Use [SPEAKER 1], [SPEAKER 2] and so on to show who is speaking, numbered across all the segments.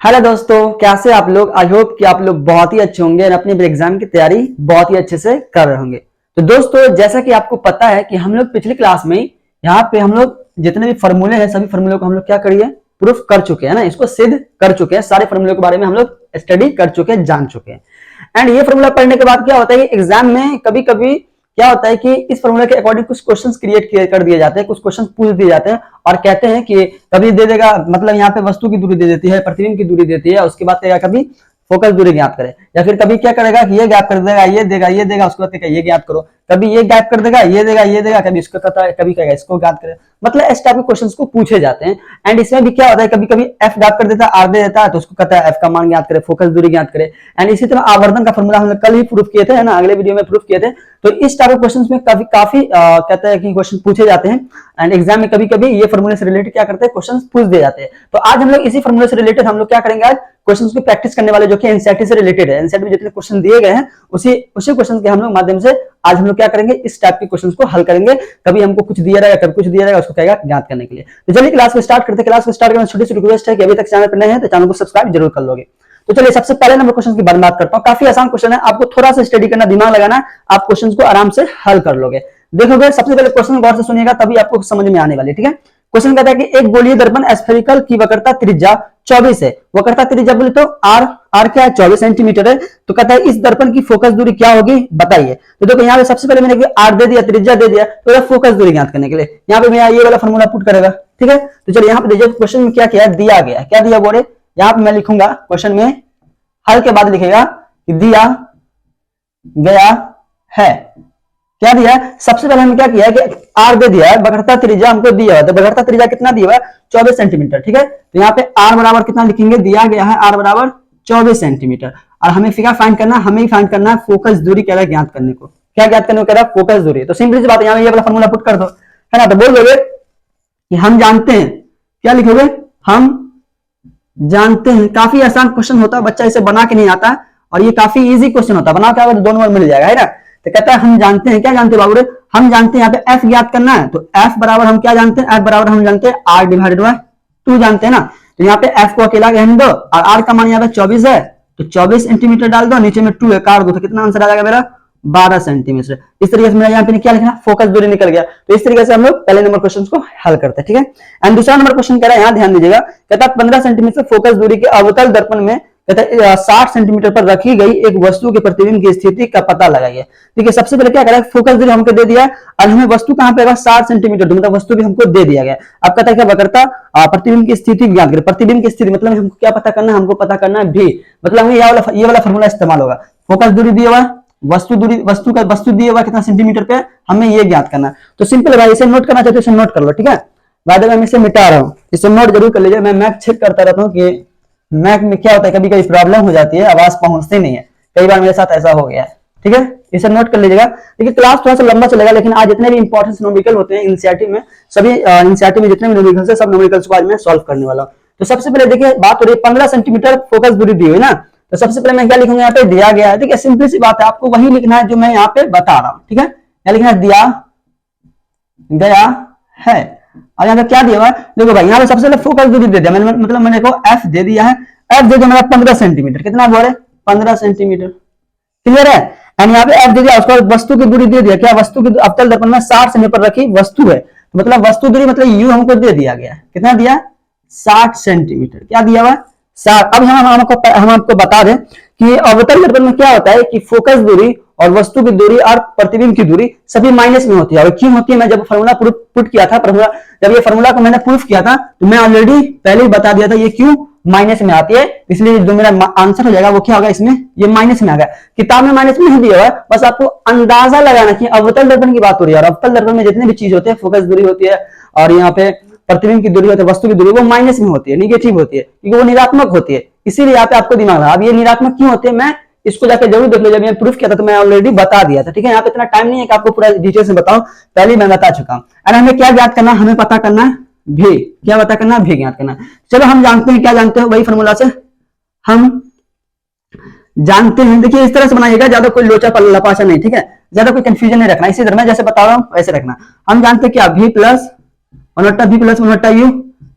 [SPEAKER 1] Hello दोस्तों, कैसे आप लोग। आई होप कि आप लोग बहुत ही अच्छे होंगे और अपने एग्जाम की तैयारी बहुत ही अच्छे से कर रहे होंगे। तो दोस्तों, जैसा कि आपको पता है कि हम लोग पिछली क्लास में यहाँ पे हम लोग जितने भी फॉर्मूले हैं सभी फॉर्मूले को हम लोग क्या करिए प्रूफ कर चुके हैं ना, इसको सिद्ध कर चुके हैं। सारे फॉर्मूले के बारे में हम लोग स्टडी कर चुके हैं, जान चुके हैं। एंड ये फॉर्मूला पढ़ने के बाद क्या होता है कि एग्जाम में कभी कभी क्या होता है कि इस फॉर्मूला के अकॉर्डिंग कुछ क्वेश्चंस क्रिएट कर दिए जाते हैं, कुछ क्वेश्चंस पूछ दिए जाते हैं और कहते हैं कि कभी दे देगा, मतलब यहाँ पे वस्तु की दूरी दे देती है, प्रतिबिंब की दूरी देती है, उसके बाद कहेगा कभी फोकस दूरी ज्ञात करे, या फिर कभी क्या करेगा कि ये ज्ञात कर देगा, ये देगा, उसके बाद कहेगा ये ज्ञात करो, कभी ये ज्ञात कर देगा, ये देगा, कभी इसको कहता है, कभी कहेगा इसको ज्ञात करे। मतलब इस टाइप के क्वेश्चंस को पूछे जाते हैं। एंड इसमें भी क्या होता है, कभी कभी एफ ज्ञात कर देता है, आर दे देता है, तो उसको कहता है एफ का मान ज्ञात करे, फोकस दूरी ज्ञात करे। एंड इसी तरह आवर्धन का फॉर्मूला हम कल ही प्रूफ किए थे, है ना, अगले वीडियो में प्रूफ किए थे। तो इस टाइप के क्वेश्चंस में काफी कहते हैं कि क्वेश्चन पूछे जाते हैं। एंड एग्जाम में कभी कभी ये फॉर्मूले से रिलेटेड क्या करते हैं, क्वेश्चन पूछ दिए जाते हैं। तो आज हम लोग इसी फॉर्मूले से रिलेटेड हम लोग क्या करेंगे, आज क्वेश्चंस की प्रैक्टिस करने वाले, जो कि एनसीईआरटी से रिलेटेड है। एनसीईआरटी में जितने क्वेश्चन दिए गए हैं उसी क्वेश्चन के हम लोग माध्यम से आज हम लोग क्या करेंगे, इस टाइप के क्वेश्चंस को हल करेंगे। कभी हमको कुछ दिया रहेगा, कभी कुछ दिया रहेगा, उसको कहेगा ज्ञात करने के लिए। तो चलिए क्लास को स्टार्ट करते हैं। क्लास को स्टार्ट करने छोटी सी रिक्वेस्ट है कि अभी तक चैनल पर नए हैं तो चैनल को सब्सक्राइब जरूर कर लोगे। तो चलिए सबसे पहले नंबर क्वेश्चन की बात करता हूँ। काफी आसान क्वेश्चन है, आपको थोड़ा सा स्टडी करना, दिमाग लगाना, आप क्वेश्चन को आराम से हल कर लोगे। देखोगे, सबसे पहले क्वेश्चन गौर से सुनिएगा, तभी आपको समझ में आने वाली, ठीक है। क्वेश्चन कहता है कि एक गोलीय दर्पण स्फेरिकल की वक्रता त्रिज्या 24 है। वक्रता त्रिज्या बोले तो आर क्या है, 24 सेंटीमीटर है। तो कहता है इस दर्पण की फोकस दूरी क्या होगी बताइए। तो देखो यहाँ पे सबसे पहले मैंने आर दे दिया, त्रिज्या दे दिया, तो फोकस दूरी ज्ञात करने के लिए यहाँ पे मैं ये वाला फॉर्मूला पुट करेगा, ठीक है। तो चलिए यहाँ पे देखिए क्वेश्चन में क्या किया दिया गया, क्या दिया बोले, यहाँ पे मैं लिखूंगा क्वेश्चन में, हल के बाद लिखेगा कि दिया गया है। क्या दिया है, सबसे पहले हमने क्या किया है कि आर दे दिया है, वक्रता त्रिज्या हमको दिया है। तो वक्रता त्रिज्या कितना दिया हुआ है, 24 सेंटीमीटर, ठीक है। तो यहाँ पे आर बराबर कितना लिखेंगे, दिया गया है आर बराबर 24 सेंटीमीटर। और हमें क्या फाइंड करना है, हमें फाइंड करना है फोकस दूरी, कह रहा है ज्ञात करने को। क्या ज्ञात करने को कह रहा है, फोकस दूरी। तो सिंपल सी बात है, यहाँ ये वाला फॉर्मूला पुट कर दो, है ना। तो बोल दोगे कि हम जानते हैं, क्या लिखोगे, हम जानते हैं। काफी आसान क्वेश्चन होता है, बच्चा इसे बना के नहीं आता, और ये काफी इजी क्वेश्चन होता है, बना के अगर 2 नंबर मिल जाएगा, है ना। तो कहता है हम जानते हैं, क्या जानते हैं बाबू रे, हम जानते हैं यहाँ पे एफ ज्ञात करना है। तो एफ बराबर हम क्या जानते हैं, एफ बराबर हम जानते हैं आर डिवाइडेड बाय 2 जानते हैं ना। तो यहाँ पे एफ को अकेला रहने दो और आर का मान यहाँ पे 24 है, तो 24 सेंटीमीटर डाल दो, नीचे में 2 है, काट दो, तो कितना आंसर आ जाएगा मेरा, 12 सेंटीमीटर। इस तरीके से मेरा यहाँ पे क्या लिखना, फोकस दूरी निकल गया। तो इस तरीके से हम लोग पहले नंबर क्वेश्चन को हल करते हैं, ठीक है। एंड दूसरा नंबर क्वेश्चन कह रहा है, यहाँ ध्यान दीजिएगा, कहता है 15 सेंटीमीटर फोकस दूरी के अवतल दर्पण में कहता है 60 सेंटीमीटर पर रखी गई एक वस्तु के प्रतिबिंब की स्थिति का पता लगाइए। ठीक है, सबसे पहले क्या करें, फोकस दूरी हमको दे दिया और हमें वस्तु कहां पे 60 सेंटीमीटर, मतलब वस्तु भी हमको दे दिया गया। अब कहता है क्या, वक्रता प्रतिबिंब की स्थिति ज्ञात करें। प्रतिबिंब की स्थिति मतलब हमको क्या पता करना है, हमको पता करना है भी, मतलब हमें ये वाला फॉर्मूला इस्तेमाल होगा। फोकस दूरी दिया हुआ, वस्तु दूरी, वस्तु दिया हुआ कितना सेंटीमीटर पे, हमें ये ज्ञात करना है। तो सिंपल भाई, इसे नोट करना चाहते हो इसे नोट कर लो, ठीक है। बाद में मैं इसे मिटा रहा हूँ, इसे नोट जरूर कर लीजिए। मैं मैथ चेक करता रहता हूँ कि मैक में क्या होता है, कभी कभी प्रॉब्लम हो जाती है, आवाज पहुंचती नहीं है, कई बार मेरे साथ ऐसा हो गया है, ठीक है। इसे नोट कर लीजिएगा। देखिए क्लास थोड़ा सा लंबा चलेगा, लेकिन आज जितने भी इंपॉर्टेंट न्यूमेरिकल होते हैं एनसीईआरटी में, सभी एनसीईआरटी में जितने भी न्यूमेरिकल्स है, सब न्यूमेरिकल्स को आज मैं सॉल्व करने वाला हूं। तो सबसे पहले देखिए बात हो रही है 15 सेंटीमीटर फोकस दूरी दी हुई ना। तो सबसे पहले मैं क्या लिखूंगा, यहाँ पे दिया गया है, ठीक है। सिंपल सी बात है, आपको वही लिखना है जो मैं यहाँ पे बता रहा हूँ, ठीक है। क्या लिखना है, दिया गया है। और यहाँ पे क्या दिया हुआ है, देखो भाई, यहाँ पे सबसे पहले फोकस दूरी दे दिया मैंने, मतलब मैंने को एफ दे दिया है। एफ दे दिया मेरा 15 सेंटीमीटर, कितना बोल रहे, 15 सेंटीमीटर, क्लियर है। एंड यहाँ पे एफ दे दिया, उसको वस्तु की दूरी दे दिया, क्या वस्तु की अवतल दर्पण में 60 सेंटीमीटर पर रखी वस्तु है, तो मतलब वस्तु दूरी मतलब यू हमको दे दिया गया, कितना दिया, 60 सेंटीमीटर। क्या दिया हुआ, 60। अब हम आपको बता दें कि अवतल दर्पण में क्या होता है कि फोकस दूरी और वस्तु की दूरी और प्रतिबिंब की दूरी सभी माइनस में होती है। और क्यों होती है, मैं जब फॉर्मूला पुट किया था, जब ये फॉर्मूला को मैंने प्रूफ किया था, तो मैं ऑलरेडी पहले ही बता दिया था ये क्यों माइनस में आती है। इसलिए जो मेरा आंसर हो जाएगा वो क्या होगा, इसमें ये माइनस में आ गया। किताब में माइनस में नहीं दिया हुआ है, बस आपको अंदाजा लगाना कि अवतल दर्पण की बात हो रही है, और अवतल दर्पण में जितने भी चीज होते हैं, फोकस दूरी होती है और यहाँ पे प्रतिबिंब की दूरी होती है, वस्तु की दूरी, वो माइनस में होती है, निगेटिव होती है, क्योंकि वो निरात्मक होती है। इसीलिए यहाँ पे आपको दिमाग लगा। अब ये निरात्मक क्यों होती है, मैं इसको जाकर जरूर देख लो, जब मैं प्रूफ किया था तो मैं ऑलरेडी बता दिया था, ठीक है। यहाँ पे इतना टाइम नहीं है कि आपको पूरा डिटेल से बताऊं, पहले मैं बता चुका हूं। और हमें क्या ज्ञात करना, हमें पता करना है भी, क्या पता करना, भी ज्ञात करना। चलो हम जानते हैं, क्या जानते हैं, वही फॉर्मूला से हम जानते हैं। देखिए इस तरह से बनाइएगा, ज्यादा कोई लोचा लपाचा नहीं, ठीक है, ज्यादा कोई कंफ्यूजन नहीं रखना, इसी तरह मैं जैसे बता रहा हूं वैसे रखना। हम जानते हैं क्या, v plus 1/v plus 1/u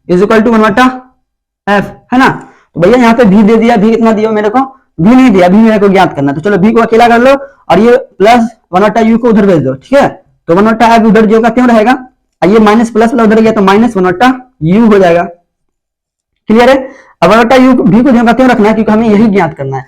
[SPEAKER 1] is equal to 1/f, है ना। तो भैया यहाँ पे भी दे दिया, भी कितना दिया मेरे को, भी नहीं दिया, भी मेरे को ज्ञात करना। तो चलो भी को अकेला कर लो और ये प्लस 1/u को उधर भेज दो, ठीक है। तो 1/u उधर जो का क्यों रहेगा, ये माइनस प्लस उधर गया तो माइनस 1/u हो जाएगा। क्लियर है। अब 1/u भी को जो क्यों रखना है, क्योंकि हमें यही ज्ञात करना है।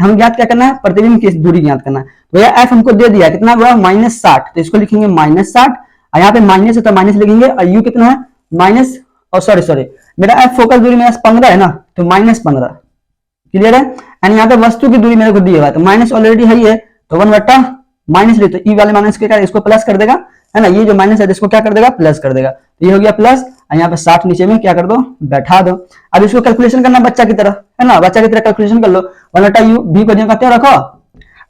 [SPEAKER 1] हम ज्ञात क्या करना है, प्रतिबिंब की दूरी ज्ञात करना है। तो भैया एफ हमको दे दिया कितना हुआ -60, तो इसको लिखेंगे -60, और यहाँ पे माइनस है तो माइनस लिखेंगे, और यू कितना है माइनस, और सॉरी मेरा एफ फोकस दूरी मेरा 15 है ना, तो -15। क्लियर है। एंड यहाँ पे वस्तु की दूरी मेरे को दी हुआ है, तो माइनस ऑलरेडी है, तो 1/, माइनस ले तो ई वाले माइनस के इसको प्लस कर देगा, है ना। ये जो माइनस है इसको क्या कर देगा, प्लस कर देगा। तो ये हो गया प्लस, और यहाँ पे 60 नीचे में क्या कर दो, बैठा दो। अब इसको कैलकुलेशन करना बच्चा की तरह, है ना, बच्चा की तरह कैलकुलेशन कर लो। 1/u भी को जगह क्या रखो,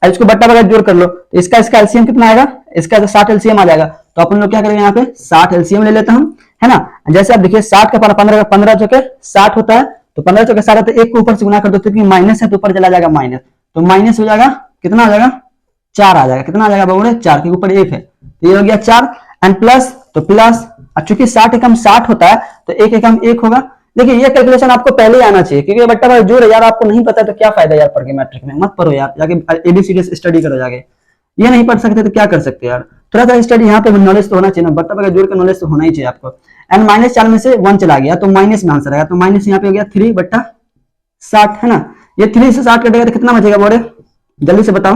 [SPEAKER 1] अब इसको बट्टा बगैर जोड़ कर लो, तो इसका एलसीएम कितना आएगा, इसका 60 एलसीएम आ जाएगा। तो अपन लोग क्या करेंगे, यहाँ पे 60 एलसीएम ले लेते हम, है ना। जैसे आप देखिए 60 का 15 जो के 60 होता है, तो 15 जो के 60 तो एक को ऊपर से गुना कर दो, क्योंकि माइनस है तो ऊपर चला जाएगा माइनस, तो माइनस हो जाएगा, कितना आ जाएगा 4 आ जाएगा। कितना आ जाएगा बाबू, 4 के ऊपर 1 है, तो ये हो गया 4, एंड प्लस तो प्लस, अब चूंकि 60 एकम 60 होता है तो 1 एकम 1 होगा। देखिए ये कैलकुलेशन आपको पहले ही आना चाहिए, क्योंकि बट्टा भाई जोड़ यार आपको नहीं पता तो क्या फायदा यार पढ़ के, मैट्रिक में मत पढ़ो यार, जाके एबीसीडी स्टडी करो जाके। ये नहीं पढ़ सकते तो क्या कर सकते यार, थोड़ा सा स्टडी यहाँ पे नॉलेज तो होना चाहिए ना, बट्टा भाई जोड़ का नॉलेज तो होना ही चाहिए आपको। एंड -4 में से 1 चला गया तो माइनस में आंसर आएगा, तो माइनस यहाँ पे हो गया 3/60, है ना। ये 3 से 60 कटेगा तो कितना बचेगा बोले, जल्दी से बताओ,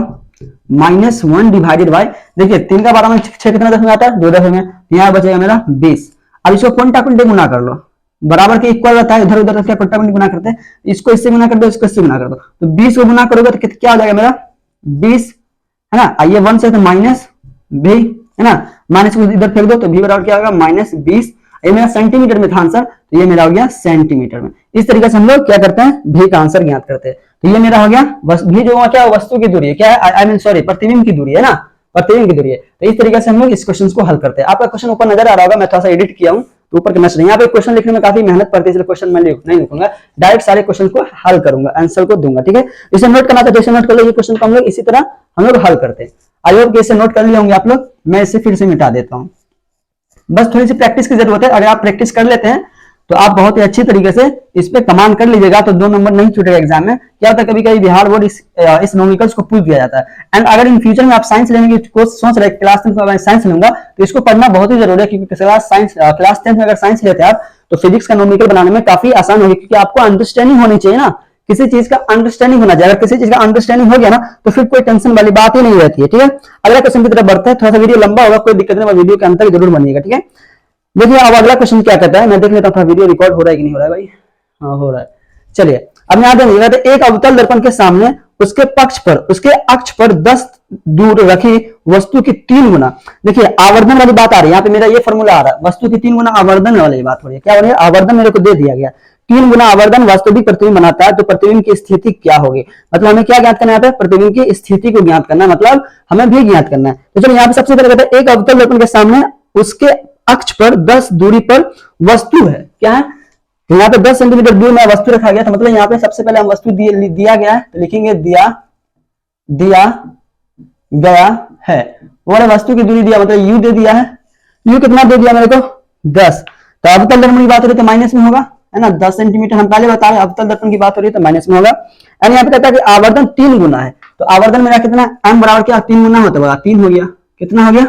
[SPEAKER 1] -1 डिवाइडेड बाय, देखिए 3 का 12 में 6 कितना दस में आता है, 2 दस में, यहाँ बचेगा मेरा 20। अब इसको क्वांटा क्वांटे गुना कर लो, बराबर के इक्वल रहता है, इधर उधर क्या क्वांटा क्वांटे गुना करते हैं, इसको इससे गुना कर दो, इसको इससे गुना कर दो, तो 20 को गुना करोगे तो क्या हो जाएगा मेरा 20, है ना। आइए 1 से तो माइनस भी, है ना, माइनस को इधर फेंक दो तो भी बराबर क्या होगा -20। ये मेरा सेंटीमीटर में था आंसर, तो ये मेरा हो गया सेंटीमीटर में। इस तरीके से हम लोग क्या करते हैं, भी का आंसर ज्ञात करते हैं। तो ये मेरा हो गया भी जो क्या वस्तु की दूरी है, क्या है, आई मीन सॉरी प्रतिबिंब की दूरी है ना, प्रतिबिंब की दूरी है। तो इस तरीके से हम लोग इस क्वेश्चन को हल करते हैं। आपका क्वेश्चन ऊपर नजर आ रहा होगा, मैं थोड़ा सा एडिट किया हूँ तो ऊपर करना चाहिए। यहाँ पे क्वेश्चन लिखने में काफी मेहनत पड़ती है, इसलिए क्वेश्चन मैं नहीं लिखूंगा, डायरेक्ट सारे क्वेश्चन को हल करूंगा, आंसर को दूंगा, ठीक है। इसे नोट करना था, जैसे नोट कर लो, ये क्वेश्चन को हम लोग इसी तरह हम लोग हल करते हैं। आई होप इसे नोट कर लिए होंगे आप लोग, मैं इसे फिर से मिटा देता हूँ, बस थोड़ी सी प्रैक्टिस की जरूरत है। अगर आप प्रैक्टिस कर लेते हैं तो आप बहुत ही अच्छी तरीके से इस पे कमांड कर लीजिएगा, तो 2 नंबर नहीं छूटेगा एग्जाम में। क्या होता है कभी कभी बिहार बोर्ड इस न्यूमेरिकल्स को पूछ दिया जाता है। एंड अगर इन फ्यूचर में आप साइंस लेने की सोच रहे, क्लास 10 में साइंस लूंगा, तो इसको पढ़ना बहुत ही जरूरी है, क्योंकि क्लास 10 में अगर साइंस लेते हैं आप तो फिजिक्स का न्यूमेरिकल बनाने में काफी आसान होगी, क्योंकि आपको अंडरस्टैंडिंग होनी चाहिए ना, किसी चीज का अंडरस्टैंडिंग होना चाहिए। अगर किसी चीज का अंडरस्टैंडिंग हो गया ना तो फिर कोई टेंशन वाली बात ही नहीं रहती है, ठीक है। अगला क्वेश्चन की तरफ बढ़ते हैं, थोड़ा सा वीडियो लंबा होगा, कोई दिक्कत नहीं, वीडियो के अंत तक जरूर बनिएगा, ठीक है। देखिए अब अगला क्वेश्चन क्या कहता है, मैं देख लेता हूँ वीडियो रिकॉर्ड हो रहा है कि नहीं हो रहा है भाई, हाँ हो रहा है। चलिए अब यहाँ देखिएगा, तो एक अवतल दर्पण के सामने उसके पक्ष पर, उसके अक्ष पर 10 दूर रखी वस्तु की 3 गुना, देखिए आवर्धन वाली बात आ रही है, यहाँ पे मेरा ये फॉर्मूला आ रहा है, वस्तु की 3 गुना आवर्धन वाली बात हो रही है। क्या हो रही है, आवर्धन मेरे को दे दिया गया, 3 गुना आवर्धन वास्तविक प्रतिबिंब बनाता है, तो प्रतिबिंब की स्थिति क्या होगी, मतलब हमें क्या ज्ञात करना है, प्रतिबिंब की स्थिति को ज्ञात करना है, मतलब हमें भी ज्ञात करना है। तो चलिए यहाँ पे सबसे पहले कहते हैं एक अवतल दर्पण के सामने उसके अक्ष पर 10 दूरी पर वस्तु है, क्या है, तो यहाँ पे 10 सेंटीमीटर दूर में वस्तु रखा गया था, मतलब यहाँ पे सबसे पहले हम वस्तु दिया गया है, तो लिखेंगे दिया गया है, और वस्तु की दूरी दिया, मतलब यू दे दिया है, यू कितना दे दिया मेरे को 10। तो अवतल दर्पण की बात हो रही है तो माइनस में होगा, है ना, 10 सेंटीमीटर हम पहले बता रहे, अवतल दर्पण की बात हो रही है तो माइनस में होगा। एंड यहाँ पे कहता है कि आवर्धन 3 गुना है, तो आवर्धन मेरा कितना, m बराबर क्या 3 गुना होता है, 3 हो गया, कितना हो गया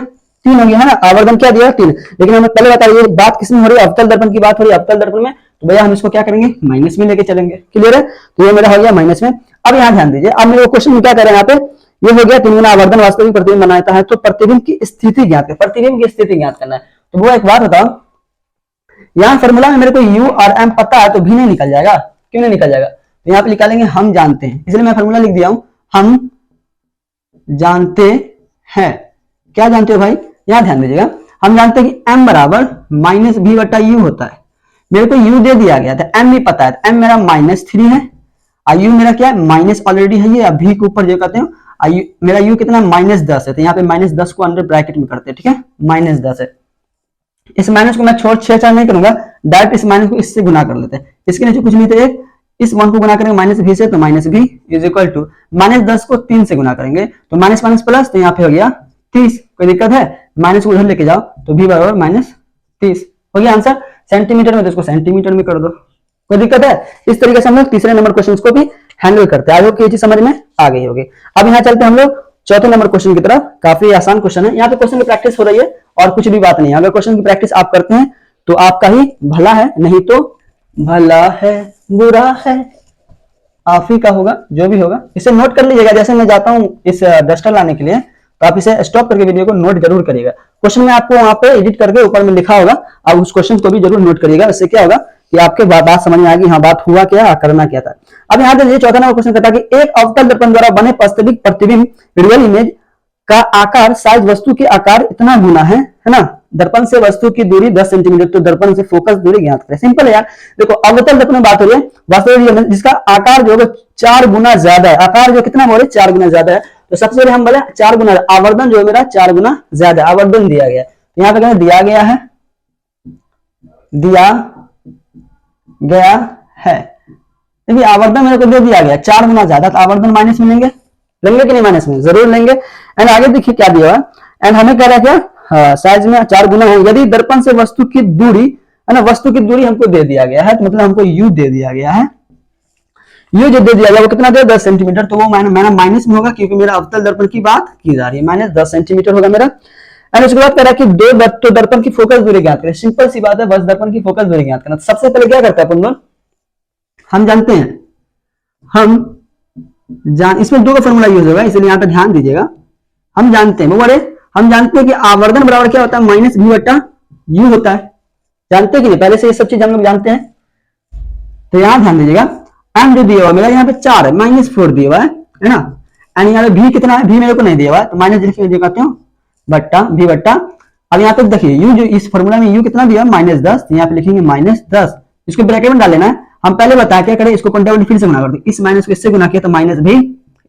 [SPEAKER 1] 3 हो गया, है ना, आवर्धन क्या दिया 3, लेकिन हमें पहले बताइए बात किसमें हो रही है, अवतल दर्पण की बात हो रही है, अवतल दर्पण में, तो भैया हम इसको क्या करेंगे माइनस में लेके चलेंगे, क्लियर है। तो ये मेरा हो गया माइनस में। अब यहाँ ध्यान दीजिए, अब मेरे क्वेश्चन में क्या कर रहे हैं, यहाँ पे ये हो गया 3 गुना आवर्धन वास्तविक प्रतिबिंब बनाता है, तो प्रतिबिंब की स्थिति ज्ञात है, प्रतिबिंब की स्थिति ज्ञात करना है। तो वो एक बात बताओ, यहाँ फॉर्मूला में मेरे को u और m पता है तो भी नहीं निकल जाएगा, क्यों नहीं निकल जाएगा, तो यहाँ पे निकालेंगे हम जानते हैं, इसलिए मैं फॉर्मूला लिख दिया हूं, हम जानते हैं। क्या जानते हो भाई, यहाँ ध्यान दीजिएगा, हम जानते हैं कि m बराबर -b/u होता है, मेरे को u दे दिया गया था, m भी पता है, m मेरा -3 है, u मेरा क्या है माइनस ऑलरेडी है, ये v के ऊपर जो कहते हैं मेरा u कितना -10 है, तो यहाँ पे -10 को अंडर ब्रैकेट में करते हैं, ठीक है, -10 है। इस माइनस को मैं छोड़ छेड़छाड़ नहीं करूंगा, डायरेक्ट इस माइनस को इससे गुना कर लेते हैं, इसके नीचे कुछ नहीं तो एक, इस 1 को गुना करेंगे -v से, तो -v इज इक्वल टू -10 को 3 से गुना करेंगे तो माइनस माइनस प्लस, तो यहाँ पे हो गया 30, कोई दिक्कत है, माइनस को उधर लेके जाओ तो v बराबर -30 हो गया आंसर। सेंटीमीटर में तो इसको सेंटीमीटर में कर दो, कोई दिक्कत है? इस तरीके से हम लोग तीसरे नंबर क्वेश्चन को भी हैंडल करते हैं। आई होप ये चीज समझ में आ गई होगी। अब यहाँ चलते हैं हम लोग चौथे नंबर क्वेश्चन की तरफ। काफी आसान क्वेश्चन है, यहाँ पे क्वेश्चन की प्रैक्टिस हो रही है और कुछ भी बात नहीं है। अगर क्वेश्चन की प्रैक्टिस आप करते हैं तो आपका ही भला है, नहीं तो भला है बुरा है आप ही का होगा, जो भी होगा। इसे नोट कर लीजिएगा। जैसे मैं जाता हूँ इस डस्टर लाने के लिए, तो आप इसे स्टॉप करके वीडियो को नोट जरूर करिएगा। क्वेश्चन में आपको वहां पे एडिट करके ऊपर में लिखा होगा, आप उस क्वेश्चन को भी जरूर नोट करिएगा। इससे क्या होगा कि आपके बात समझ में आएगी, हाँ बात हुआ क्या, करना क्या था। अब यहाँ देखिए चौथा नंबर क्वेश्चन कहता है कि एक अवतल दर्पण द्वारा बने वास्तविक प्रतिबिंब रियल इमेज का आकार साइज वस्तु के आकार इतना गुना है ना। दर्पण से वस्तु की दूरी 10 सेंटीमीटर, तो दर्पण से फोकस दूरी ज्ञात करें। सिंपल है यार। देखो अवतल दर्पण में बात हो रही है वास्तविक जिसका आकार जो है 4 गुना ज्यादा है। आकार जो कितना बोले 4 गुना ज्यादा है। तो सबसे पहले हम बोले 4 गुना, आवर्धन जो है मेरा 4 गुना ज्यादा, आवर्धन दिया गया। यहाँ पे कहते दिया गया है, दिया गया है। देखिए आवर्धन मेरे को दे दिया गया 4 गुना ज्यादा, तो आवर्धन माइनस में लेंगे कि नहीं? माइनस में जरूर लेंगे। एंड आगे देखिए क्या दिया हुआ, एंड हमें कह रहा है क्या साइज में 4 गुना है। यदि दर्पण से वस्तु की दूरी है ना, वस्तु की दूरी हमको दे दिया गया है, तो मतलब हमको यू दे दिया गया है। यू जो दे दिया गया वो कितना दे 10 सेंटीमीटर, तो वो मैंने माइनस में होगा क्योंकि मेरा अवतल दर्पण की बात की जा रही है। माइनस 10 सेंटीमीटर होगा मेरा। एंड उसके बाद कह रहा है कि तो दर्पण की फोकस दूरी ज्ञात करें। सिंपल सी बात है, बस दर्पण की फोकस दूरी ज्ञात करना। सबसे पहले क्या करता है अपन लोग, हम जानते हैं, इसमें 2 का फॉर्मूला यूज होगा, इसलिए यहाँ पे ध्यान दीजिएगा। हम जानते हैं कि आवर्धन बराबर क्या होता है, माइनस भी बट्टा यू होता है। जानते कि नहीं? पहले से ये सब चीज हम लोग जानते हैं। तो यहाँ ध्यान दीजिएगा, एम जो दिया हुआ मेरा यहाँ पे 4 है, -4 दिया हुआ है ना। एंड यहाँ पे भी कितना है, भी मेरे को नहीं दिया हुआ है, तो माइनस दिखाते हो बट्टा भी बट्टा। अब यहाँ पे देखिए यू जो इस फॉर्मूला में यू कितना दिया -10, तो यहाँ पे लिखेंगे -10, इसको ब्रैकेट में डाल लेना है। हम पहले बताया क्या करें, इसको कंटेंट फिर से गुना कर दो, इस माइनस को इससे गुना किया तो माइनस भी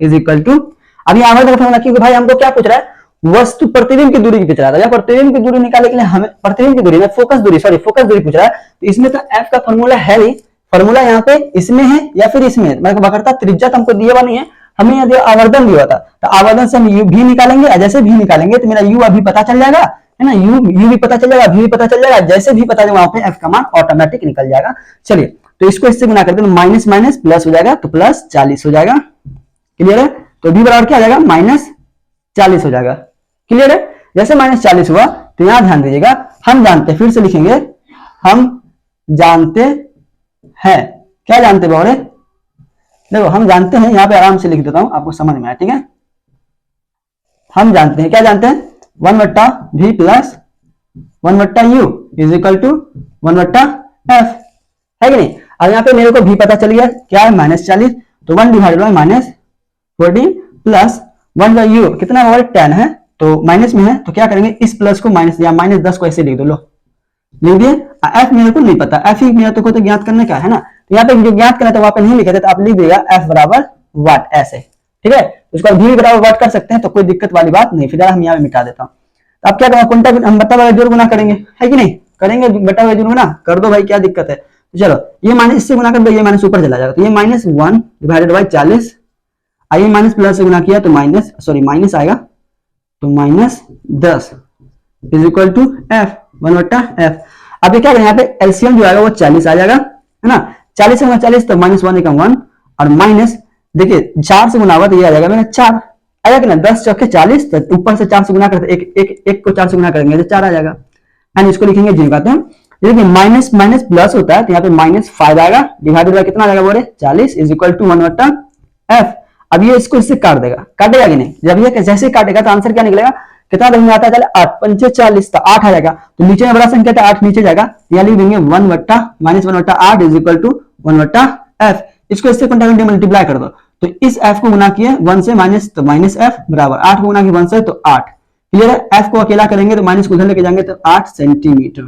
[SPEAKER 1] इज इक्वल टू। अभी आवर्धन का फॉर्मूला क्योंकि भाई हमको क्या पूछ रहा है, वस्तु प्रतिबिंब की दूरी की पूछ रहा था, या प्रतिबिंब की दूरी निकालने के लिए हमें प्रतिबिंब की दूरी में फोकस दूरी पूछ रहा है। तो इसमें तो एफ का फॉर्मूला है ही, फॉर्मूला यहाँ पे इसमें है या फिर इसमें, मतलब वक्रता त्रिज्या हमको दिए हुआ नहीं है, हमें यहाँ आवर्धन दिया था। तो आवर्धन से हम यू भी निकालेंगे, जैसे भी निकालेंगे तो मेरा यू अभी पता चल जाएगा, है ना। यू भी पता चल जाएगा, भी पता चल जाएगा, जैसे भी पता चलेगा वहां पे एफ का मान ऑटोमेटिक निकल जाएगा। चलिए तो इसको इससे गुना करते हैं, माइनस माइनस प्लस हो जाएगा, तो प्लस 40 हो जाएगा। क्लियर है? तो भी बराबर क्या आ जाएगा, -40 हो जाएगा। क्लियर है? जैसे -40 हुआ तो यहां ध्यान दीजिएगा, हम जानते हैं, फिर से लिखेंगे, हम जानते हैं। क्या जानते बाबरे? देखो हम जानते हैं, यहां पे आराम से लिख देता हूं आपको समझ में आए, ठीक है। हम जानते हैं, क्या जानते हैं, 1/v plus 1/u is equal to 1/f, है कि नहीं। अब यहाँ पे मेरे को भी पता चल गया, क्या है -40, तो 1 डिवाइडेड बाय -14 प्लस 1/u कितना होगा 10 है, तो माइनस में है, तो क्या करेंगे इस प्लस को माइनस या -10 को ऐसे लिख दो, लो लिख दिए। एफ मेरे को नहीं पता, एफ ही मेरा तो को ज्ञात करने का है ना, तो यहाँ पे जो ज्ञात करना था वहां पे नहीं लिखा था, तो आप लिख दिएगा एफ बराबर वाट ऐसे, ठीक है। उसको भी बराबर वाट कर सकते हैं, तो कोई दिक्कत वाली बात नहीं। फिलहाल हम यहाँ पे मिटा देता हूँ। तो आप क्या करेंगे, हम बता जोड़ गुना करेंगे, है कि नहीं, करेंगे बटा हुआ जोड़ गुना कर दो भाई, क्या दिक्कत है। चलो ये माइनस इससे गुना कर दो, ये माइनस ऊपर चला जाएगा, तो ये -1 डिवाइडेड बाई 40, आइए माइनस प्लस से गुना किया तो माइनस आएगा, तो -10 is equal to F 1/f। अब ये क्या है, यहाँ पे एलसीएम जो आएगा वो 40 आ जाएगा, है ना। 40 से गुना 40 तो -1 का 1, और माइनस देखिए 4 से गुना हुआ तो ये आ जाएगा मेरा 4 आएगा कि ना, 10 चौके 40, तो ऊपर से 4 से गुना करते एक को 4 से गुना करेंगे तो 4 आ जाएगा। एंड इसको लिखेंगे जी कहते हैं, देखिए माइनस माइनस प्लस होता है, तो यहाँ पे -5 आएगा, डिवाइडेड बाय कितना आ जाएगा बोले 40 इज इक्वल टू 1/f। अब ये इसको इससे काट देगा, काटेगा कि नहीं, जब ये जैसे काटेगा तो आंसर क्या निकलेगा, कितना देखने आता है, चले 8 पंचे 40, तो 8 आ जाएगा, तो नीचे में बड़ा संख्या था 8 नीचे जाएगा, यहाँ लिख देंगे 1/-1/8 इज इक्वल टू 1/f। इसको इससे कंटिन्यूटी मल्टीप्लाई कर दो, तो इस f को गुना किए 1 से माइनस, तो -f बराबर 8 को गुना किए 1 से तो 8। क्लियर है? f को अकेला करेंगे तो माइनस को उधर लेके जाएंगे तो 8 सेंटीमीटर।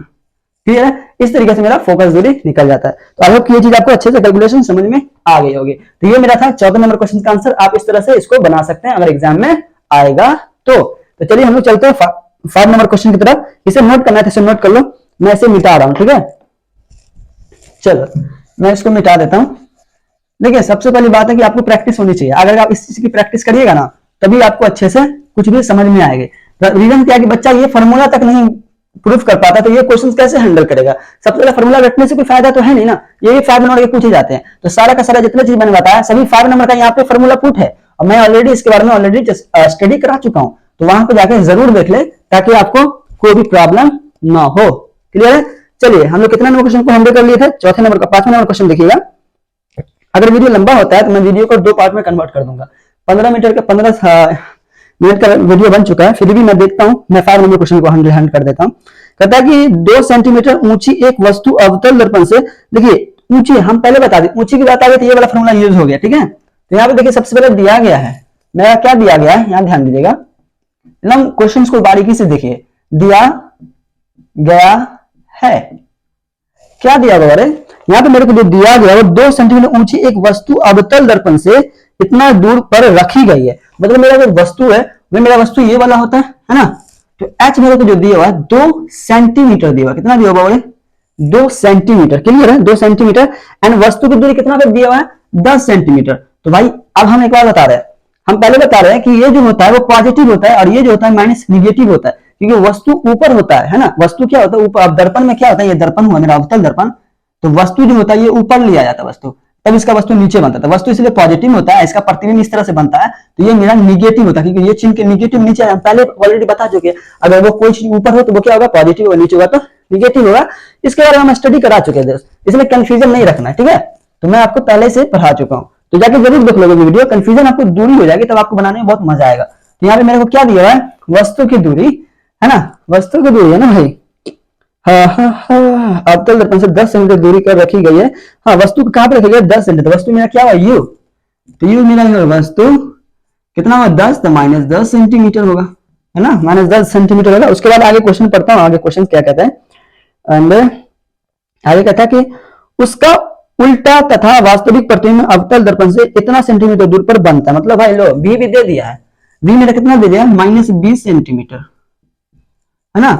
[SPEAKER 1] क्लियर है? इस तरीके से मेरा फोकस दूरी निकल जाता है। तो आई होप ये चीज आपको अच्छे से कैलकुलेशन समझ में आ गई होगी। तो ये मेरा था 14 नंबर क्वेश्चन का आंसर। आप इस तरह से इसको बना सकते हैं अगर एग्जाम में आएगा तो चलिए हम लोग चलते हैं 5 नंबर क्वेश्चन की तरफ। इसे नोट करना है तो इसे नोट कर लो, मैं इसे मिटा रहा हूं, ठीक है। चलो मैं इसको मिटा देता हूं। देखिए सबसे पहली बात है कि आपको प्रैक्टिस होनी चाहिए। अगर आप इस चीज की प्रैक्टिस करिएगा ना, तभी आपको अच्छे से कुछ भी समझ में आएगा। रीजन क्या है कि बच्चा ये फॉर्मूला तक नहीं प्रूफ कर पाता तो ये क्वेश्चन कैसे हैंडल करेगा। सबसे पहले फॉर्मूला रटने से कोई फायदा तो है नहीं ना, ये 5 नंबर के पूछे जाते हैं। तो सारा का सारा जितने चीज मैंने बताया सभी 5 नंबर का यहाँ पे फॉर्मूला पुट है, और मैं ऑलरेडी इसके बारे में ऑलरेडी स्टडी करा चुका हूँ, तो वहां पे जाके जरूर देख ले ताकि आपको कोई भी प्रॉब्लम ना हो। क्लियर है। चलिए हम लोग कितना नंबर क्वेश्चन को हैंडल कर लिए थे, चौथे नंबर का। 5वें नंबर क्वेश्चन देखिएगा। अगर वीडियो लंबा होता है तो मैं वीडियो को 2 पार्ट में कन्वर्ट कर दूंगा। 15 मीटर का 15 मिनट का वीडियो बन चुका है, फिर भी मैं देखता हूं, मैं 5 नंबर क्वेश्चन को हैंडल कर देता हूं। कहता है कि 2 सेंटीमीटर ऊंची एक वस्तु अवतल दर्पण से, देखिए ऊंची हम पहले बता दें, ऊंची की बात आ गई तो ये वाला फॉर्मूला यूज हो गया। ठीक है, तो यहाँ पे देखिए सबसे पहले दिया गया है, मेरा क्या दिया गया है, यहाँ ध्यान दीजिएगा, एकदम क्वेश्चन को बारीकी से देखिए। दिया गया है, क्या दिया गया है, यहाँ पे मेरे को जो दिया गया है वो 2 सेंटीमीटर ऊंची एक वस्तु अवतल दर्पण से इतना दूर पर रखी गई है। मतलब मेरा जो वस्तु है वो मेरा वस्तु ये वाला होता है ना। तो एच मेरे को जो दिया हुआ है 2 सेंटीमीटर दिया हुआ, कितना दिया हुआ है, 2 सेंटीमीटर। क्लियर है, 2 सेंटीमीटर। एंड वस्तु की दूरी कितना पे दिया हुआ है, 10 सेंटीमीटर। तो भाई अब हम एक बार बता रहे हैं, हम पहले बता रहे हैं कि ये जो होता है वो पॉजिटिव होता है और ये जो होता है माइनस निगेटिव होता है, क्योंकि वस्तु ऊपर होता है ना। वस्तु क्या होता है ऊपर, अब दर्पण में क्या होता है, ये दर्पण हुआ मेरा अवतल दर्पण, तो वस्तु जो होता है ये ऊपर लिया जाता है वस्तु, तब इसका वस्तु नीचे बनता है। वस्तु इसलिए पॉजिटिव होता है, इसका प्रतिबिंब इस तरह से बनता है, तो ये मेरा निगेटिव होता है, क्योंकि ये चिन्ह के निगेटिव नीचे हम पहले ऑलरेडी बता चुके हैं। अगर वो कोई चीज ऊपर हो तो वो क्या होगा, पॉजिटिव, और नीचे होगा तो निगेटिव होगा। इसके बारे में हम स्टडी करा चुके हैं, इसलिए कंफ्यूजन नहीं रखना है। ठीक है, तो मैं आपको पहले से पढ़ा चुका हूँ, तो जाके जरूर देख लोगे वीडियो, कंफ्यूजन आपको दूरी हो जाएगी, तब आपको बनाने में बहुत मजा आएगा। तो यहाँ पे मेरे को क्या दिया हुआ है, वस्तु की दूरी है ना, वस्तु की दूरी है ना भाई, अवतल दर्पण से 10 सेंटीमीटर दूरी कर रखी गई है। हाँ, वस्तु को कहां पर रखी गई, 10 सेंटीमीटर। वस्तु मेरा क्या हुआ, यू, तो यू मेरा वस्तु कितना हुआ, 10, तो माइनस 10 सेंटीमीटर होगा, है ना, माइनस 10 सेंटीमीटर होगा। उसके बाद आगे क्वेश्चन पढ़ता हूँ, आगे क्वेश्चन क्या कहता है, एंड आगे कहता है कि उसका उल्टा तथा वास्तविक प्रतिबिंब अवतल दर्पण से इतना सेंटीमीटर दूर पर बनता है। मतलब भाई लो बी भी दे दिया है, बी मेरा कितना दे दिया, माइनस 20 सेंटीमीटर, है ना।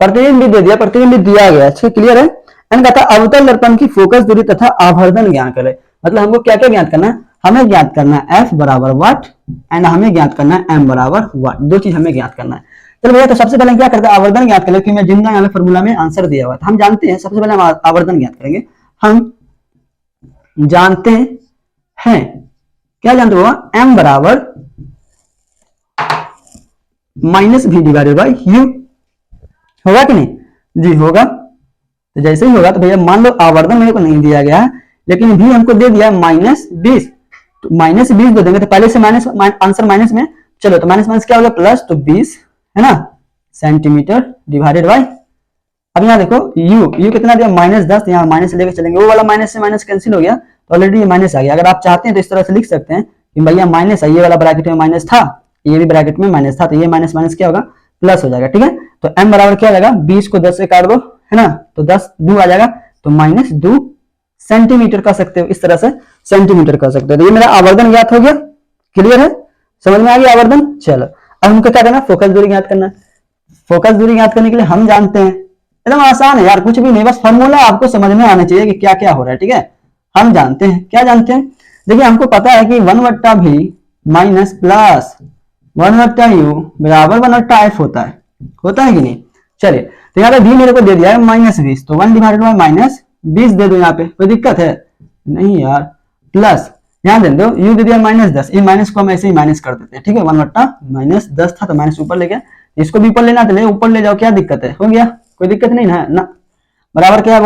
[SPEAKER 1] प्रतिबिंब भी दे दिया, प्रतिबिंब भी दिया गया। अच्छा, क्लियर है। एंड कहता है अवतल दर्पण की फोकस दूरी तथा आवर्धन ज्ञान करे। मतलब हमको क्या क्या ज्ञात करना है, हमें ज्ञात करना है एफ बराबर वाट, एंड हमें ज्ञात करना है एम बराबर वाट, 2 चीज हमें ज्ञात करना है। चलो भैया, तो सबसे पहले क्या करते हैं, आवर्धन ज्ञात कर ले, क्योंकि मैं जिंदा यहाँ पे फॉर्मूला में आंसर दिया हुआ है, हम जानते हैं। सबसे पहले हम आवर्धन ज्ञात करेंगे। हम जानते हैं, क्या जानते हो, एम बराबर माइनस भी डिवाइडेड बाई यू, होगा कि नहीं जी, होगा। तो जैसे ही होगा तो भैया मान लो आवर्धन मेरे को नहीं दिया गया है, लेकिन भी हमको दे दिया माइनस 20, तो माइनस 20 दे देंगे, तो पहले से माइनस, आंसर माइनस में, चलो तो माइनस माइनस क्या हो गया, प्लस, तो 20 है ना सेंटीमीटर डिवाइडेड बाई, अब यहाँ देखो यू कितना दिया, माइनस 10, यहाँ माइनस लेके चलेंगे, वो वाला माइनस से माइनस कैंसिल हो गया, तो ऑलरेडी ये माइनस आ गया। अगर आप चाहते हैं तो इस तरह से लिख सकते हैं कि भैया माइनस है, ये वाला ब्रैकेट में माइनस था, ये भी ब्रैकेट में माइनस था, तो ये माइनस माइनस क्या होगा, प्लस हो जाएगा। ठीक है, तो m बराबर क्या जाएगा, 20 को 10 से काट दो, है ना, तो 10 2 आ जाएगा, तो माइनस 2 सेंटीमीटर कर सकते हो, इस तरह से सेंटीमीटर कर सकते हो। तो ये मेरा आवर्धन ज्ञात हो गया। क्लियर है, समझ में आ गया आवर्धन। चलो अब हमको क्या करना है, फोकस दूरी ज्ञात करना है। फोकस दूरी ज्ञात करने के लिए हम जानते हैं, एकदम आसान है यार, कुछ भी नहीं, बस फॉर्मूला आपको समझ में आना चाहिए कि क्या क्या हो रहा है। ठीक है, हम जानते हैं, क्या जानते हैं, देखिए हमको पता है कि 1/v माइनस प्लस 1/u बराबर 1/f होता है कि नहीं। चलिए, तो यहाँ पे v मेरे को दे दिया है माइनस 20, तो 1 डिवाइडेड बाई माइनस 20 दे दो, यहाँ पे कोई दिक्कत है नहीं यार, प्लस यहाँ दे दो u दे दिया माइनस 10, ये माइनस को हम ऐसे ही माइनस कर देते हैं। ठीक है, 1/-10 था तो माइनस ऊपर ले गया, इसको भी ऊपर लेना तो ले, ऊपर ले जाओ, क्या दिक्कत है, हो गया, कोई दिक्कत नहीं ना। बराबर क्या है,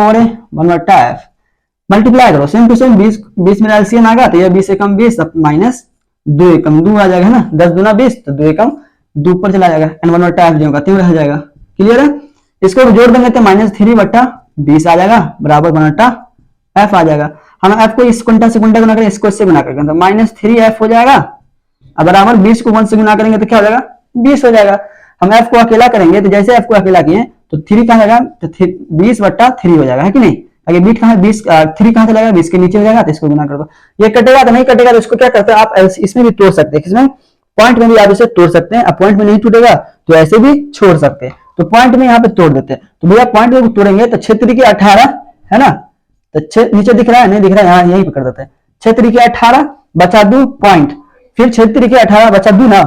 [SPEAKER 1] 1/f मल्टीप्लाई करो, सेम टू सेम, 20 में एलसीएम आ गया, तो ये 20 एकम 20, माइनस 2 एकम 2 आ जाएगा ना, 10 दूना 20, तो 2 एकम 2 ऊपर चला जाएगा, एंड 1/f जो होगा 3 रह जाएगा। क्लियर है, इसको जोड़ देंगे तो माइनस 3/20 आ जाएगा, बराबर 1/f आ जाएगा। हम f को इस कुंटा से कुंटा गुना करें, इसको इससे गुना करेंगे तो माइनस 3f हो जाएगा, अब बराबर 20 को 1 से गुना करेंगे तो क्या हो जाएगा, 20 हो जाएगा। हम f को अकेला करेंगे तो जैसे f को अकेला किए तो 3 कहाँ जाएगा, तो 20/3 हो जाएगा, है कि नहीं। अगर बीट कहाँ, 20 3 कहाँ से लगेगा, 20 के नीचे हो जाएगा, तो इसको गुना कर दो, ये कटेगा तो नहीं कटेगा, तो इसको क्या करते हैं आप, इसमें भी तोड़ सकते हैं, किसमें, पॉइंट में भी आप इसे तोड़ सकते हैं। अब पॉइंट में नहीं टूटेगा तो ऐसे भी छोड़ सकते हैं, तो पॉइंट में यहाँ पे तोड़ देते हैं। तो भैया पॉइंट में तोड़ेंगे तो 6×18 है ना, तो नीचे दिख रहा है, नहीं दिख रहा है, यहाँ यही पकड़ देते हैं, 6×18 बचा 2 पॉइंट, फिर 6×18 बचा 2 ना,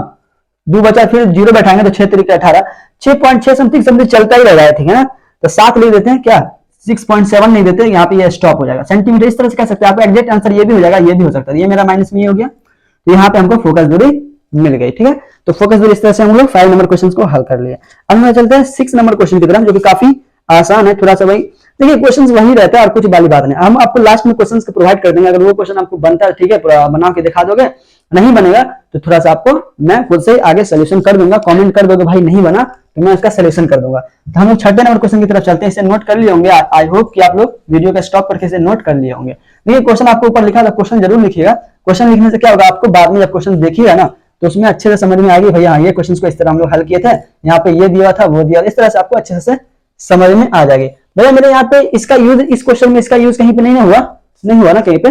[SPEAKER 1] 2 बचा, फिर 0 बैठाएंगे तो 6×18, 6.6 समथिंग समथिंग चलता ही रह है, ठीक है ना। तो 7 लिख देते हैं, क्या 6.7 नहीं देते, यहाँ पे ये स्टॉप हो जाएगा। सेंटीमीटर इस तरह से कह सकते हैं, आपको एग्जैक्ट आंसर ये भी हो जाएगा, ये भी हो सकता है। ये मेरा माइनस में हो गया, तो यहाँ पे हमको फोकस दूरी मिल गई, ठीक है। तो फोकस दूरी इस तरह से हम लोग 5 नंबर क्वेश्चन को हल कर लिए। अब हम चलते हैं 6 नंबर क्वेश्चन की तरफ, जो कि काफी आसान है थोड़ा सा। भाई देखिए क्वेश्चन वही रहता है और कुछ वाली बात नहीं, हम आपको लास्ट में क्वेश्चन को प्रोवाइड कर देंगे। अगर वो क्वेश्चन आपको बनता है, ठीक है, बना के दिखा दोगे, नहीं बनेगा तो थोड़ा सा आपको मैं खुद से आगे सोल्यूशन कर दूंगा। कमेंट कर दोगे भाई नहीं बना तो मैं इसका सोल्यूशन कर दूंगा। तो हम लोग छठे नंबर क्वेश्चन की तरफ चलते हैं। इसे नोट कर लिए होंगे, आई होप कि आप लोग वीडियो का स्टॉप करके इसे नोट कर लिए होंगे। देखिए क्वेश्चन आपको ऊपर लिखा था, क्वेश्चन जरूर लिखिएगा। क्वेश्चन लिखने से क्या होगा, आपको बाद में जब क्वेश्चन देखिएगा ना तो उसमें अच्छे से समझ में आएगी, भैया ये क्वेश्चन को इस तरह हम लोग हल किए थे, यहाँ पे ये दिया था वो दिया, इस तरह से आपको अच्छे से समझ में आ जाएगी। भैया मेरे यहाँ पे इसका यूज, इस क्वेश्चन में इसका यूज कहीं पे नहीं हुआ, नहीं हुआ ना कहीं पे,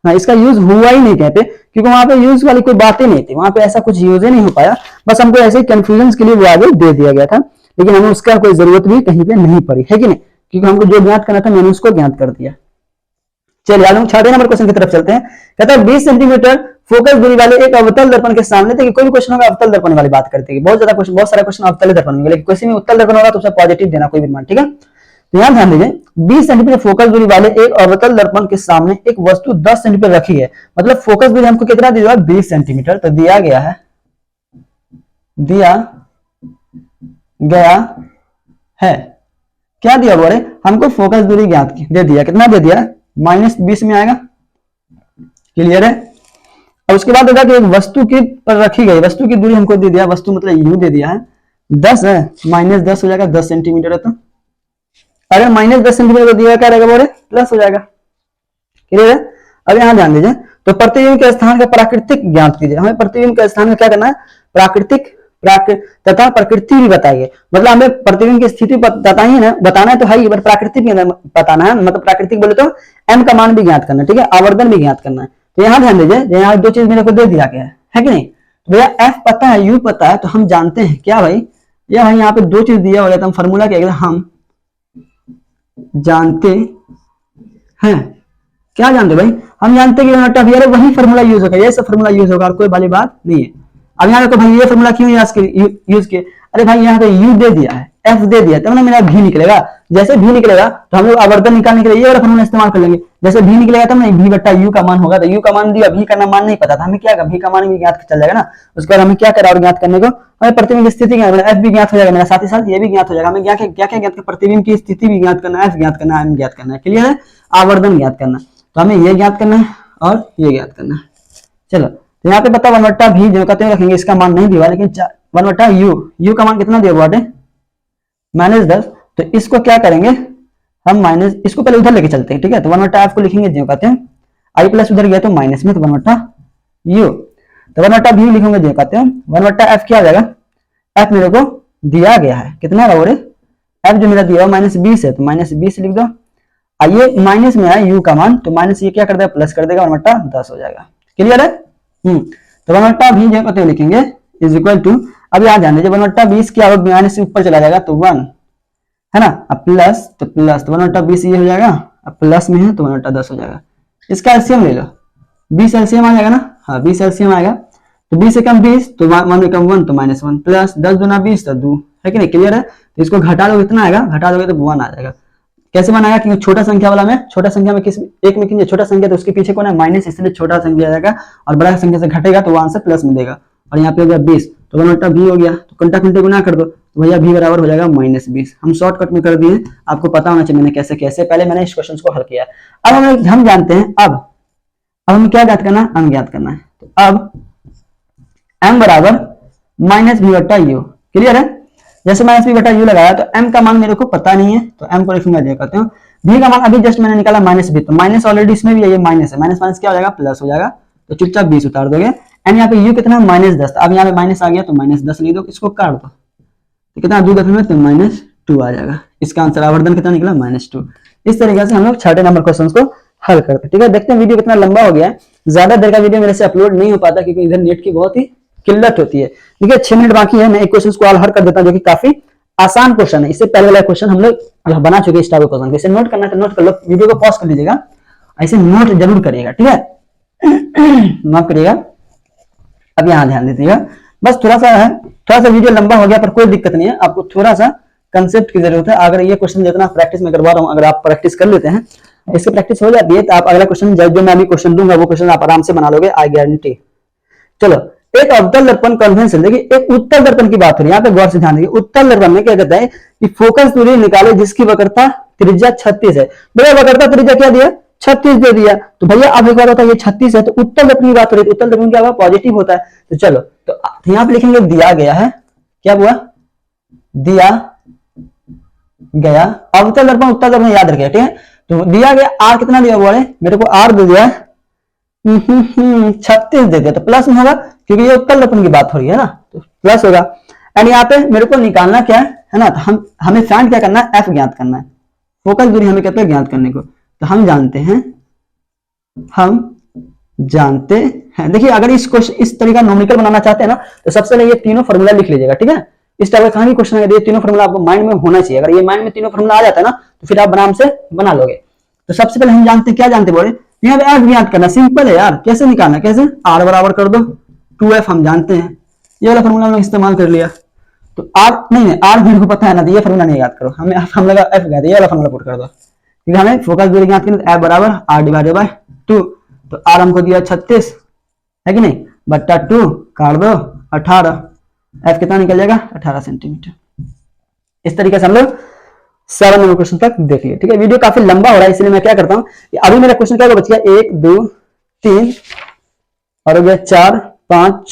[SPEAKER 1] हाँ इसका यूज हुआ ही नहीं कहीं पे, क्योंकि वहां पे यूज वाली कोई बात ही नहीं थी, वहां पे ऐसा कुछ यूज ही नहीं हो पाया। बस हमको ऐसे ही कंफ्यूजन के लिए वो आगे दे दिया गया था, लेकिन हमें उसका कोई जरूरत भी कहीं पे नहीं पड़ी, है कि नहीं, क्योंकि हमको जो ज्ञात करना था मैंने उसको ज्ञात कर दिया। चलिए हम छठे नंबर क्वेश्चन की तरफ चलते हैं। कहता है 20 सेंटीमीटर फोकस दूरी वाले एक अवतल दर्पण के सामने, देखिए कोई भी क्वेश्चन होगा अवतल दर्पण वाली बात करते हैं, बहुत ज्यादा क्वेश्चन, बहुत सारा क्वेश्चन अवतल दर्पण में, लेकिन किसी में उत्तल दर्पण होगा तो उसे पॉजिटिव देना कोई भी मान, ठीक है। तो यहां ध्यान दीजिए 20 सेंटीमीटर फोकस दूरी वाले एक अवतल दर्पण के सामने एक वस्तु 10 सेंटीमीटर रखी है, मतलब फोकस दूरी हमको कितना दिया, 20 सेंटीमीटर तो दिया गया है, दिया गया है, क्या दिया बोले, हमको फोकस दूरी ज्ञात दे दिया, कितना दे दिया, -20 में आएगा, क्लियर है। और उसके बाद होगा कि एक वस्तु की पर रखी गई, वस्तु की दूरी हमको दे दिया, वस्तु मतलब यू दे दिया है, 10 है, -10 हो जाएगा, 10 सेंटीमीटर है, तो अगर -10 सेंटीमीटर को दिया क्या रहेगा बोले, प्लस हो जाएगा, क्लियर है। अब यहां ध्यान दीजिए, तो प्रतिबिंब के स्थान का प्राकृतिक ज्ञात कीजिए, हमें प्रतिबिंब के स्थान का क्या करना है, प्राकृतिक तथा प्रकृति भी बताइए, मतलब हमें प्रतिबिंब की स्थिति बताइए ना, बताना है तो है, बट प्राकृतिक भी बताना है, मतलब प्राकृतिक बोले तो एम का मान भी ज्ञात करना है, ठीक है, आवर्धन भी ज्ञात करना है। तो यहां ध्यान दीजिए, यहाँ दो चीज मेरे को दे दिया गया है कि नहीं, तो भैया एफ पता है, यू पता है, तो हम जानते हैं क्या भाई, या भाई यहाँ पे दो चीज दिया हो जाता, हम फॉर्मूला क्या, हम जानते हैं, क्या जानते भाई, हम जानते हैं कि वही फॉर्मूला यूज होगा, ये सब फॉर्मूला यूज होगा और कोई वाली बात नहीं है। अब यहाँ देखो भाई ये फॉर्मूला क्यों यूज किए, अरे भाई यहाँ पे यू दे दिया है, एफ दे दिया, तब ना मेरा भी निकलेगा, जैसे भी निकलेगा तो हम लोग आवर्धन निकालने के लिए ये वाला फॉर्मूला इस्तेमाल कर लेंगे, जैसे भी निकलेगा तब ना भी बट्टा यू का मान होगा, तो यू का मान दिया, भी का मान नहीं पता था, हमें क्या भी का मान भी ज्ञात चल जाएगा ना। उसके बाद हमें क्या करा और ज्ञात करने को, हमें प्रतिबिंब की स्थिति एफ भी ज्ञात हो जाएगा मेरा, साथ ही साथ ये भी ज्ञात हो जाएगा, हमें क्या क्या ज्ञात, प्रतिबिंब की स्थिति भी ज्ञात करना है, एफ ज्ञात करना है, एम ज्ञात करना है, क्लियर है, आवर्धन ज्ञात करना, तो हमें ये ज्ञात करना है और ये ज्ञात करना है। चलो तो यहाँ पे पता 1 भी जो कहते हैं रखेंगे, इसका मान नहीं दिया, लेकिन 1 यू का मान कितना दिया हुआ है, -10, तो इसको क्या करेंगे हम माइनस, इसको पहले उधर लेके चलते हैं, ठीक है, तो 1/f को लिखेंगे जो कहते हैं, आई प्लस उधर गया तो माइनस में, तो 1/u, तो 1/v लिखेंगे जो कहते हैं, 1/f क्या आ जाएगा, f मेरे को दिया गया है, कितना है और f जो मेरा दिया है -20 है, तो -20 लिख दो, आइए माइनस में है u का मान, तो माइनस ये क्या कर देगा, प्लस कर देगा, 1/10 हो जाएगा, क्लियर है। तो 1/v जो कहते हैं लिखेंगे इज इक्वल टू, अब यहाँ ध्यान दीजिए 1/20 क्या होगा, माइनस से ऊपर चला जाएगा तो 1 है ना, अब प्लस तो 1/20 ये हो जाएगा, अब प्लस में है तो 1/10 हो जाएगा, इसका एलसीएम ले लो, 20 एलसीएम आ जाएगा ना, हाँ 20 एलसीएम आएगा, तो 20 से कम 20 तो 1 से कम 1 तो -1, प्लस 10 दूना 20 तो 2, है कि नहीं, क्लियर है। तो इसको घटा दो कितना आएगा, घटा दोगे तो 1 आ जाएगा, कैसे बनाएगा, क्योंकि छोटा संख्या वाला में, छोटा संख्या में किस एक में छोटा संख्या तो उसके पीछे कौन है माइनस, इसलिए छोटा संख्या जाएगा और बड़ा संख्या से घटेगा तो वहां से प्लस में देगा, और यहाँ पे हो गया 20 तो 1/v हो गया, तो कंटा कंटे गुना कर दो तो भैया v बराबर हो जाएगा -20, हम शॉर्टकट में कर दिए, आपको पता होना चाहिए मैंने कैसे कैसे पहले मैंने इस क्वेश्चन को हल किया। अब हम जानते हैं, अब हमें क्या ज्ञात करना है, m ज्ञात करना है, तो अब m बराबर -v/u, क्लियर है, जैसे -v/u लगाया तो m का मान मेरे को पता नहीं है, तो m को लिखूंगा जो कहते हैं, v का मान अभी जस्ट मैंने निकाला -v, तो माइनस ऑलरेडी इसमें भी है, ये माइनस है, माइनस क्या हो जाएगा, प्लस हो जाएगा, तो चुपचाप 20 उतार दोगे, एंड यहाँ पे u कितना -10, अब यहाँ पे माइनस आ गया तो -10 लिख दो, इसको काट दो तो कितना 2 दफे में तो -2 आ जाएगा, इसका आंसर आवर्धन कितना निकला -2। इस तरीके से हम लोग छठे नंबर क्वेश्चन को हल करते हैं, ठीक है। देखते हैं वीडियो कितना लंबा हो गया है, ज्यादा देर का वीडियो मेरे से अपलोड नहीं हो पाता क्योंकि इधर नेट की बहुत ही किल्लत होती है। देखिए 6 मिनट बाकी है, मैं एक क्वेश्चन को हल कर देता हूँ जो कि काफी आसान क्वेश्चन है, इससे पहले वाला क्वेश्चन हम लोग बना चुके इस टाइप के क्वेश्चन, इसे नोट करना है तो नोट कर लो, वीडियो को पॉज कर लीजिएगा, ऐसे नोट जरूर करिएगा, ठीक है नोट करिएगा। अब यहाँ ध्यान दीजिएगा, बस थोड़ा सा है थोड़ा सा वीडियो लंबा हो गया पर कोई दिक्कत नहीं है, आपको थोड़ा सा कंसेप्ट की जरूरत है। अगर ये क्वेश्चन जितना प्रैक्टिस में करवा रहा हूँ, अगर आप प्रैक्टिस कर लेते हैं, इससे प्रैक्टिस हो जाती है, तो आप अगला क्वेश्चन जो मैं अभी क्वेश्चन दूंगा वो क्वेश्चन आप आराम से बना लोगे, आई गारंटी। चलो, एक अवतल दर्पण कन्वेंशन, देखिए एक उत्तल दर्पण की बात हो रही है, यहाँ पे गौर से ध्यान दीजिए। उत्तल दर्पण में क्या कहता है कि फोकस दूरी निकाले जिसकी वक्रता त्रिज्या 36 है। भैया वक्रता त्रिज्या क्या दिया, 36 दे दिया। तो भैया अब एक बार बताइए 36 है तो उत्तल दर्पण की बात हो रही है, उत्तल दर्पण क्या हुआ, पॉजिटिव होता है। तो चलो, तो यहाँ पे लिखेंगे दिया गया है, क्या हुआ, दिया गया अवतल दर्पण उत्तल दर्पण याद रखिए, ठीक है। तो दिया गया आर कितना दिया हुआ है, मेरे को आर दे दिया 36 दे दिया, तो प्लस में होगा क्योंकि ये उत्तल दर्पण की बात हो रही है ना, तो प्लस होगा। एंड यहाँ पे मेरे को निकालना क्या है ना, तो हमें फाइंड क्या करना है, एफ ज्ञात करना है, फोकस दूरी हमें कहते हैं ज्ञात करने को। तो हम जानते हैं, देखिए अगर इस तरीका नोमेरिकल बनाना चाहते हैं ना, तो सबसे पहले ये तीनों फॉर्मूला लिख लीजिएगा, ठीक है। इस टाइप का कहां भी क्वेश्चन है, ये तीनों फॉर्मूला आपको माइंड में होना चाहिए। अगर ये माइंड में तीनों फॉर्मूला आ जाता है ना, तो फिर आप आराम से बना लोगे। तो सबसे पहले हम जानते हैं, क्या जानते बोले, यहाँ पे एफ ज्ञात करना, सिंपल है यार। कैसे निकालना, कैसे, आर बराबर कर दो 2f, हम जानते हैं, ये वाला फॉर्मूला हमने इस्तेमाल कर लिया। तो आर नहीं, आर मेरे को पता है ना, तो ये फॉर्मूला नहीं याद करो, हमें हम लगा एफ ज्ञात, ये वाला फॉर्मूला पुट कर दो, क्योंकि हमें फोकस दूरी ज्ञात करनी, एफ बराबर आर डिवाइडेड बाय 2। तो आर हमको दिया 36 है कि नहीं, बट्टा 2 काट दो 18, एफ कितना निकल जाएगा, 18 सेंटीमीटर। इस तरीके से हम लोग 7 नंबर क्वेश्चन तक देख लिए, ठीक है। वीडियो काफी लंबा हो रहा है, इसलिए मैं क्या करता हूँ, अभी मेरा क्वेश्चन क्या बच गया, 1 2 3 और हो गया 4 5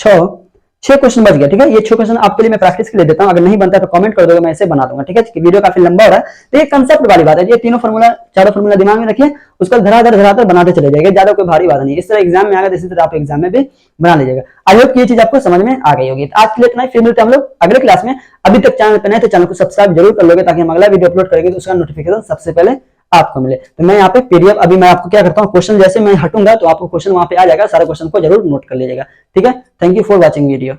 [SPEAKER 1] 6 क्वेश्चन बच गया, ठीक है। ये 6 क्वेश्चन आपके लिए मैं प्रैक्टिस के लिए देता हूं, अगर नहीं बनता तो कमेंट कर दोगे, मैं इसे बना दूंगा, ठीक है। वीडियो काफी लंबा हो रहा है, तो ये कंसेप्ट वाली बात है, ये तीनों फॉर्मूला चारों फॉर्मूला दिमाग में रखिए, उसका धराधर बनाते चले जाएगा, ज्यादा कोई भारी बात नहीं। इस तरह एग्जाम में आएगा, इसी तरह आप एग्जाम में भी बना लीजिएगा। आई होप ये चीज आपको समझ में आ गई होगी। आज के लिए इतना ही, फिर मिलते हैं हम लोग अगले क्लास में। अभी तक चैनल पर नए तो चैनल को सब्सक्राइब जरूर कर लोगे, ताकि हम अगला वीडियो अपलोड करेंगे तो उसका नोटिफिकेशन सबसे पहले आपको मिले। तो मैं यहाँ पे पीडीएफ, अभी मैं आपको क्या करता हूँ, क्वेश्चन जैसे मैं हटूंगा तो आपको क्वेश्चन वहां पे आ जाएगा, सारे क्वेश्चन को जरूर नोट कर लीजिएगा, ठीक है। Thank you for watching video.